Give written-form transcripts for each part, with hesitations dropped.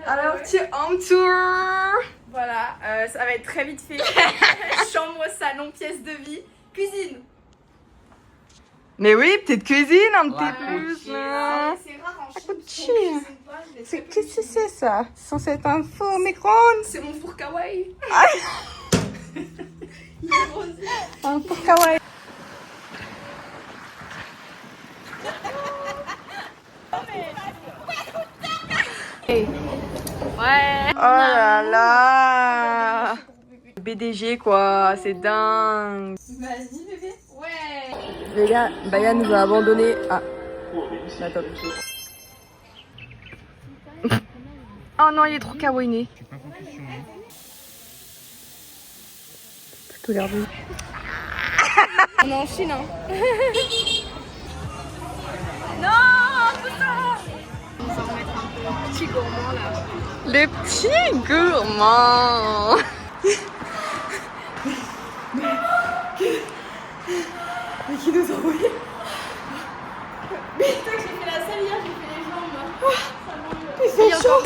Alors, tu es en tour. Voilà, ça va être très vite fait. Chambre, salon, pièce de vie, cuisine. Mais oui, petite cuisine un petit plus. C'est rare en Chine. Cuisine. Qu'est-ce que c'est ça? C'est censé être un faux micro-ondes. C'est mon four kawaii. Un four kawaii. Ouais. Oh là là. BDG quoi, c'est dingue. Vas-y bébé. Ouais. Les gars, Baya nous a abandonné. Ah, la top. Oh non, il est trop kawaiiné. T'as tout l'air bon. On est en Chine, hein. Non, putain. On va en mettre un peu petit gourmand là. Le petit gourmand. Mais qui nous a envoyé? Mais toi que j'ai fait la selle hier, j'ai fait les jambes. Ils sont chauds.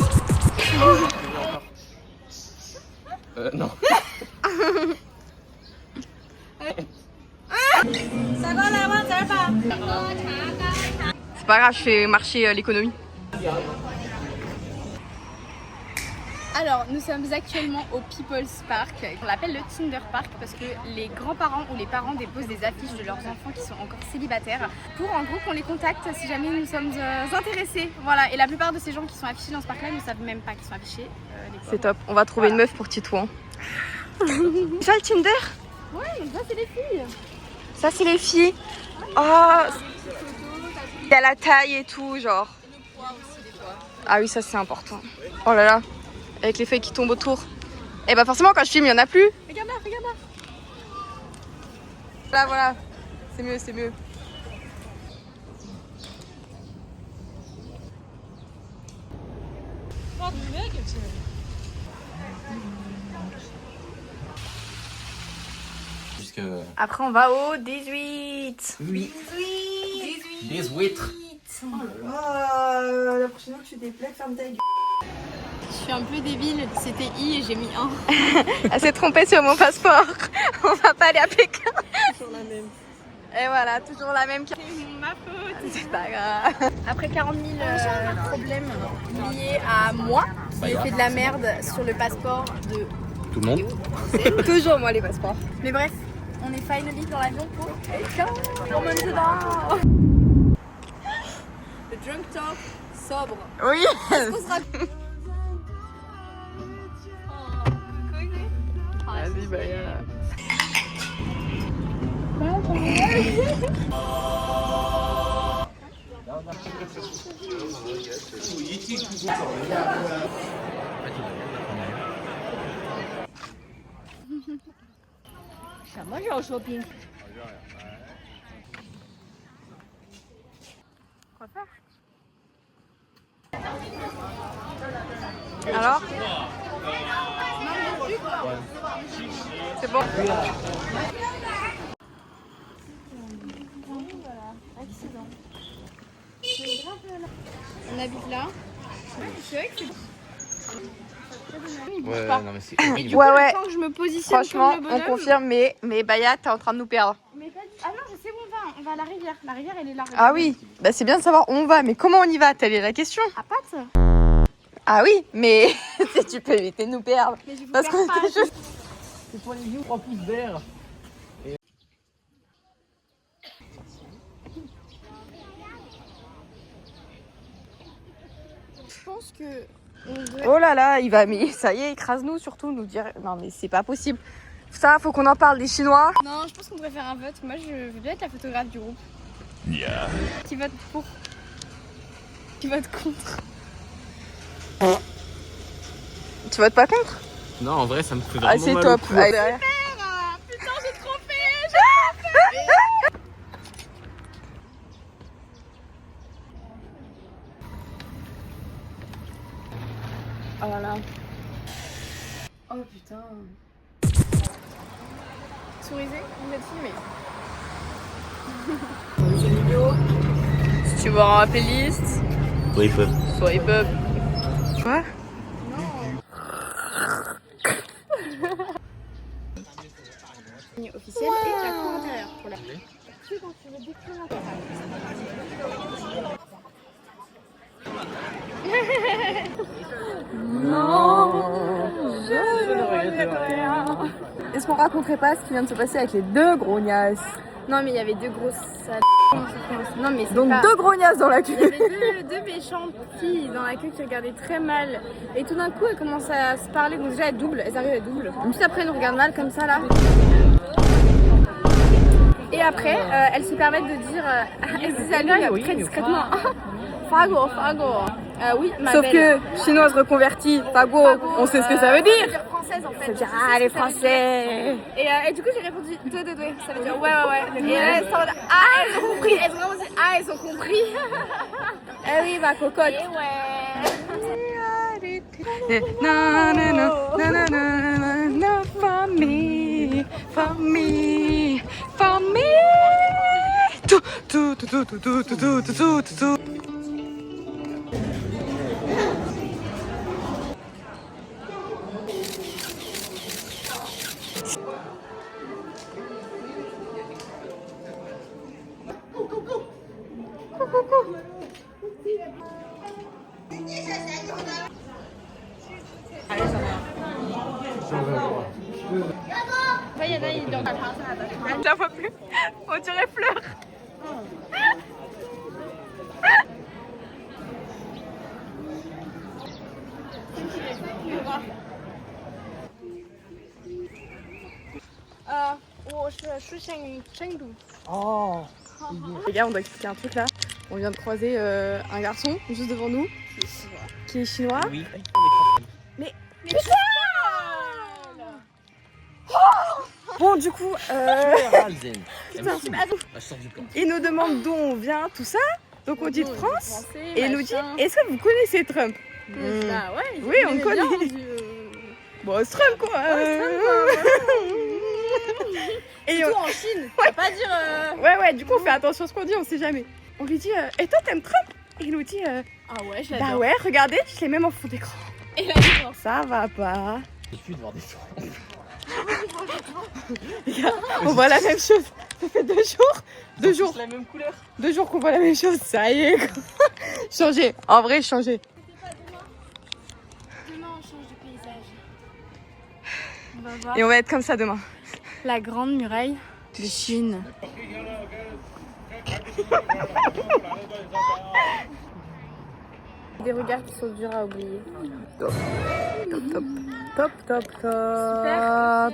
Non. C'est pas grave, je fais marcher l'économie. Alors, nous sommes actuellement au People's Park. On l'appelle le Tinder Park parce que les grands-parents ou les parents déposent des affiches de leurs enfants qui sont encore célibataires pour en gros qu'on les contacte si jamais nous sommes intéressés. Voilà, et la plupart de ces gens qui sont affichés dans ce parc-là ne savent même pas qu'ils sont affichés. C'est top, on va trouver une meuf pour Titouan. Ça le Tinder? Ouais, donc ça c'est les filles. Ça c'est les filles. Oh, il y a la taille et tout, genre. Ah oui, ça c'est important. Oh là là, avec les feuilles qui tombent autour. Et bah forcément quand je filme, il y en a plus. Regarde là, regarde là. Là voilà, c'est mieux, c'est mieux. Après on va au 18. Oui. Des huîtres. La prochaine fois que tu déplais, ferme ta gueule. Je suis un peu débile, c'était I et j'ai mis 1. Elle s'est trompée sur mon passeport. On va pas aller à Pékin. Toujours la même. Et voilà, toujours la même. C'est ma faute. C'est pas grave. Après 40 000 problèmes liés à moi qui ai fait de la merde sur le passeport de... Tout le monde. C'est toujours moi les passeports. Mais bref, on est finally dans l'avion pour Pékin. On monte dedans. Le drunk talk sobre. Oui. On sera... Vas-y, Baya. Quoi faire? Alors? C'est bon. Accident. On habite là. C'est vrai que c'est... Ouais, non mais c'est Et horrible. du coup, Ouais, le ouais. temps que je me positionne Franchement, comme le on bonhomme... confirme, mais Baya, t'es en train de nous perdre. Mais pas du... Ah non, je sais où on va. On va à la rivière. La rivière, elle est là. Ah oui, bah c'est bien de savoir où on va, mais comment on y va? Telle est la question. À Pâtes. Ah oui, mais si tu peux éviter de nous perdre. Mais je vous Parce perds qu'on pas. était juste... C'est pour les vieux 3 pouces verts. Je pense que... on devrait... Oh là là, il va, mais ça y est, écrase-nous surtout, nous dire... Non mais c'est pas possible. Ça, faut qu'on en parle des Chinois. Non, je pense qu'on devrait faire un vote. Moi, je veux bien être la photographe du groupe. Qui vote pour? Qui vote contre? Tu votes pas contre? Non, en vrai, ça me fait Ah vraiment c'est mal top. au cou. Allez, derrière. Putain, j'ai trop fait. Oh là là. Oh putain. Sourisez, vous êtes filmé. Si tu veux en playlist, Oui, peu. swipe up. Quoi? ciel et la cour intérieure. Pour la... Est-ce qu'on raconterait pas ce qui vient de se passer avec les deux grognasses? Non mais il y avait deux grosses salles. Non mais c'est Donc pas... deux grognasses dans la Il queue. y avait deux méchantes filles dans la queue qui regardaient très mal. Et tout d'un coup elles commencent à se parler. Donc déjà elles doublent, elles arrivent à double. Juste après elles nous regardent mal comme ça là. Et après elles se permettent de dire, elles disent à lui très discrètement. Fago, fago. Oui, ma Sauf belle. que chinoise reconvertie, fago, on sait ce que ça veut dire. Ça veut dire française en fait. Ça veut dire ah les Français. Et du coup j'ai répondu deux. Ça veut dire ouais. Et là elles sont en mode, ah elles ont compris. Elles ont vraiment dit ah elles ont compris. Eh oui ma cocotte. Et ouais. Na na na na na na na for me, for me, for me. Tout. Je la vois plus. On dirait Fleur. Oh. Les gars, on doit expliquer un truc là. On vient de croiser un garçon juste devant nous qui est chinois. Oui. Bon, du coup, il nous demande d'où on vient, tout ça. Donc on dit de France. Et il nous dit, est-ce que vous connaissez Trump? Bah ouais. Oui, on connaît. Bon, c'est Trump quoi. Et Tout en Chine. On va pas dire. ouais, du coup on fait attention à ce qu'on dit, on sait jamais. On lui dit, et toi t'aimes Trump? Et il nous dit, Ah ouais, je bah l'adore. ouais, regardez, je l'ai même en fond d'écran. Et là, il pense. Ça va pas. J'ai pu de voir des gens. On voit la même chose. Ça fait 2 jours. 2 jours. La même couleur. 2 jours qu'on voit la même chose. Ça y est. Changer. En vrai, changer. Demain, on change de paysage. On va voir Et on va être comme ça demain. la grande muraille de Chine. Des regards qui sont durs à oublier. Top. Super.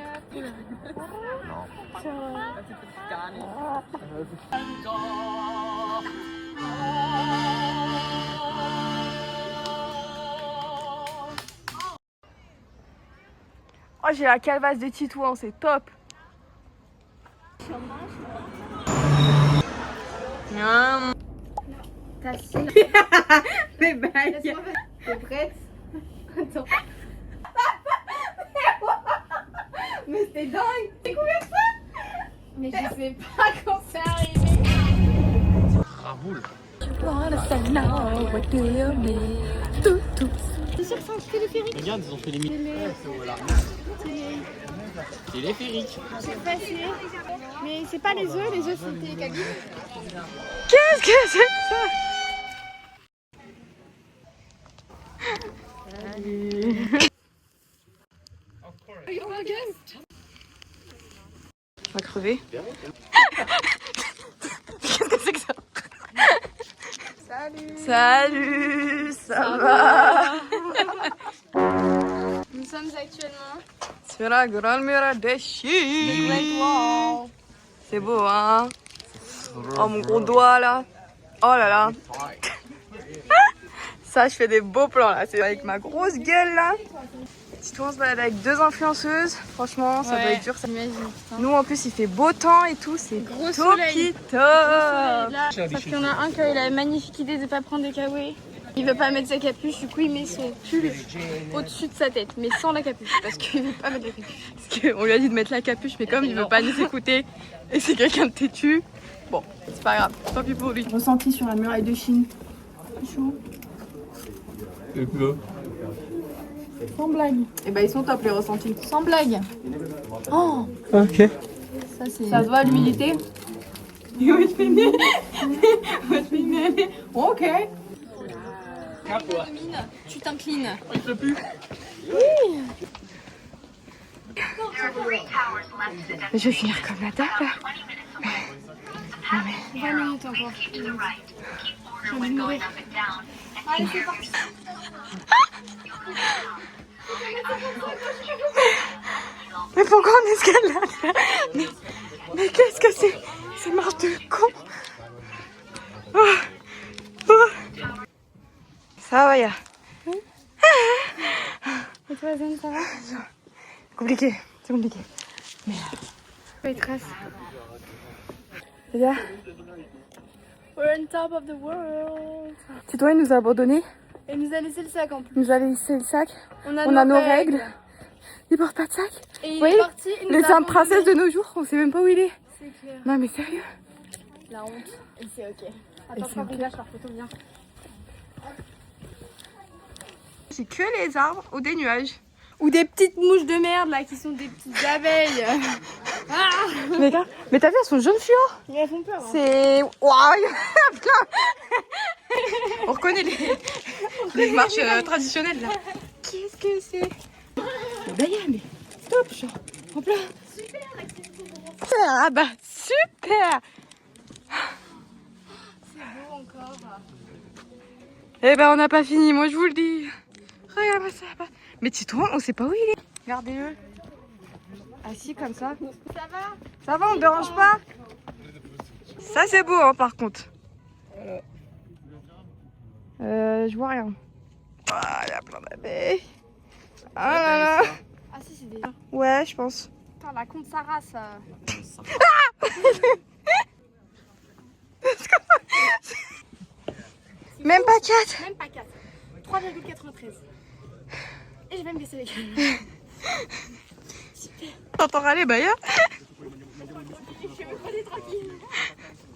Oh, j'ai la calebasse de Titouan, c'est top. Ta fille. Mais bye. T'es prête? Attends. Mais c'est dingue. Mais je sais pas quand c'est arrivé. Raboule. C'est sûr que c'est un téléphérique. Regarde, ils ont fait les téléphériques. C'est passé. Mais c'est pas les œufs c'était cagou. Qu'est-ce que c'est que ça? On va crever. Qu'est-ce que c'est que ça? Salut, ça va? Nous sommes actuellement Sur la grande muraille de Chine. C'est beau, hein? Oh, mon gros doigt, là. Oh là là. Ça, je fais des beaux plans, là. C'est avec ma grosse gueule, là. Si on se balade avec 2 influenceuses, franchement, ça doit être dur. Ça. Imagine. Nous, en plus, il fait beau temps et tout. C'est Gros soleil. top. Là, parce qu'il y en a un qui a eu la magnifique idée de pas prendre des kawaii. Il veut pas mettre sa capuche, du coup il met son pull au-dessus de sa tête, mais sans la capuche, parce qu'il veut pas mettre la capuche. Parce qu'on lui a dit de mettre la capuche, mais comme il veut pas nous écouter et que c'est quelqu'un de têtu, bon, c'est pas grave, tant pis pour lui. Ressenti sur la muraille de Chine. C'est chaud. Sans blague. Et bah ils sont top les ressentis. Sans blague. Oh, Ok. Ça se voit l'humilité. Ok. Tu t'inclines. Il pleut plus. Je vais finir comme la dame. 20 minutes encore. Je vais mourir. Allez, c'est parti. Mais pourquoi on escalade là? Mais qu'est-ce que c'est? C'est marche de con. Ça va, ya. Et toi, Zen, ça va? Compliqué, c'est compliqué. Mais Waitress. les gars, We're on top of the world. Tito, il nous a abandonnés. Et il nous a laissé le sac en plus. Il nous a laissé le sac. On a nos règles. Il porte pas de sac. Et il Oui, est parti. Il nous les a femmes princesses de abandonnés. nos jours, on sait même pas où il est. C'est clair. Non mais sérieux. La honte. Et c'est ok. Et Attends, c'est je ok. lâche leur photo bien. C'est que les arbres ou des nuages. Ou des petites mouches de merde là qui sont des petites abeilles. Ah, Les gars, mais t'as vu, elles sont jaunes fluo. elles font peur. Hein. C'est... Waouh, il y en a plein. On reconnaît les marches traditionnelles là. Qu'est-ce que c'est? Mais stop, genre, en plein. Super. Ah bah, super. C'est beau encore. Eh ben, on n'a pas fini, moi je vous le dis. Regarde ça. Mais Tito, on sait pas où il est. Regardez-le. Assis comme ça. Ça va? Ça va, on ne dérange pas? Ça c'est beau hein, par contre. Je vois rien. Ah, il y a plein d'abeilles. Ah là là. Ah si, c'est des... Ouais, je pense. Putain, la con de Sarah, ça... Même pas 4. Même pas 4. 3,93. Et je vais me baisser les gars. T'entends râler, Baya?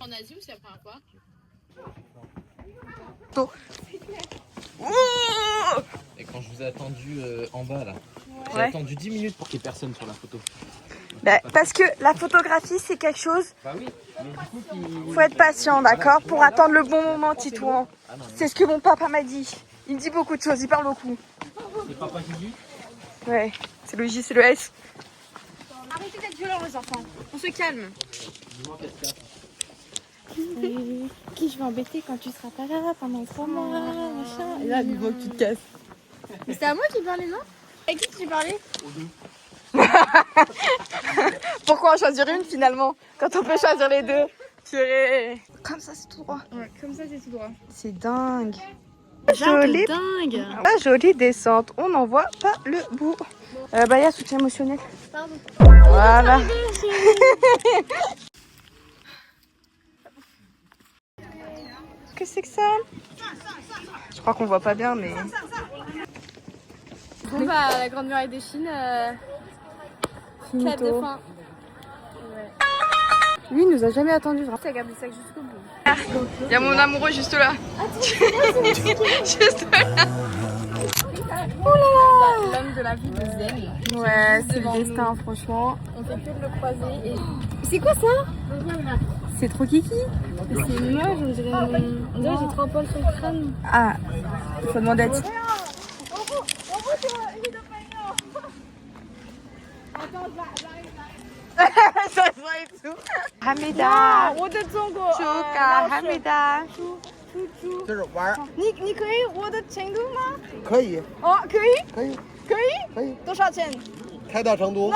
En Asie ou c'est la première fois? Et quand je vous ai attendu en bas là, j'ai Ouais. attendu 10 minutes pour qu'il n'y ait personne sur la photo. Bah, parce que la photographie c'est quelque chose, Bah oui, mais du coup, faut être patient, d'accord? Pour attendre le bon moment, Titouan. C'est ce que mon papa m'a dit. Il me dit beaucoup de choses, il parle beaucoup. c'est papa qui dit. Ouais, c'est le J, c'est le S. Arrêtez d'être violents les enfants. On se calme. Qui je vais embêter quand tu seras pas là pendant 3 mois, machin. Et là, il faut que tu te casses. Mais c'était à moi qui parlais, non? À qui tu parlais? Pourquoi en choisir une finalement? Quand on peut choisir les deux. Purée. Comme ça, c'est tout droit. Ouais, comme ça c'est tout droit. C'est dingue. Jolie. Jolie, Dingue. la jolie descente. On n'en voit pas le bout. Baya, soutien émotionnel. Pardon. Voilà. Qu'est-ce que c'est que ça? Je crois qu'on voit pas bien, mais... Bon bah la grande muraille de Chine, clap de Finito. fin. Lui, il nous a jamais attendu. Tu as gardé ça jusqu'au bout. Il y a mon amoureux juste là. Juste là. L'homme de la vie de Zen. Ouais, c'est Devant le destin, franchement. On fait que de le croiser et... C'est quoi ça? C'est trop kiki. C'est une meuf, on dirait j'ai 3 poils sur le crâne. Ah, il faut demander à Titi. Ça se voit et tout. Hamida. 我的中国 Chuka, Hamida. 就是玩儿，你可以我的程度吗？可以，哦，可以，可以，可以，可以，多少钱？开到成都。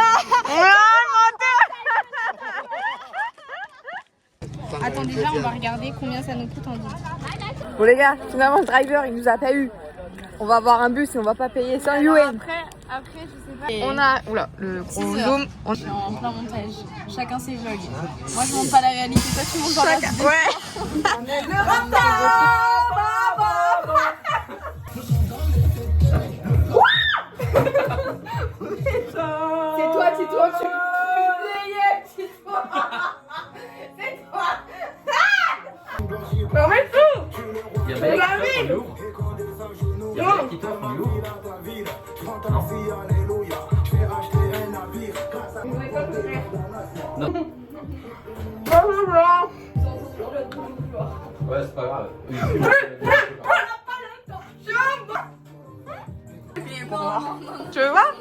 Attends, déjà, on va regarder combien ça nous coûte en dit. Bon les gars, finalement le driver il nous a pas eu. On va avoir un bus et on va pas payer 100 yuan. Après, je sais pas. On a, oula, le gros 6 heures. zoom. Je suis en plein montage. Chacun ses vlogs. Moi, je montre pas la réalité. Toi, tu montres pas la réalité. Ouais. C'est toi, tu Il y a Bella qui t'offre, on lui ouvre. Il y a Bella qui t'offre, on lui ouvre. Non. Non. Ouais, c'est pas grave. Tu veux voir?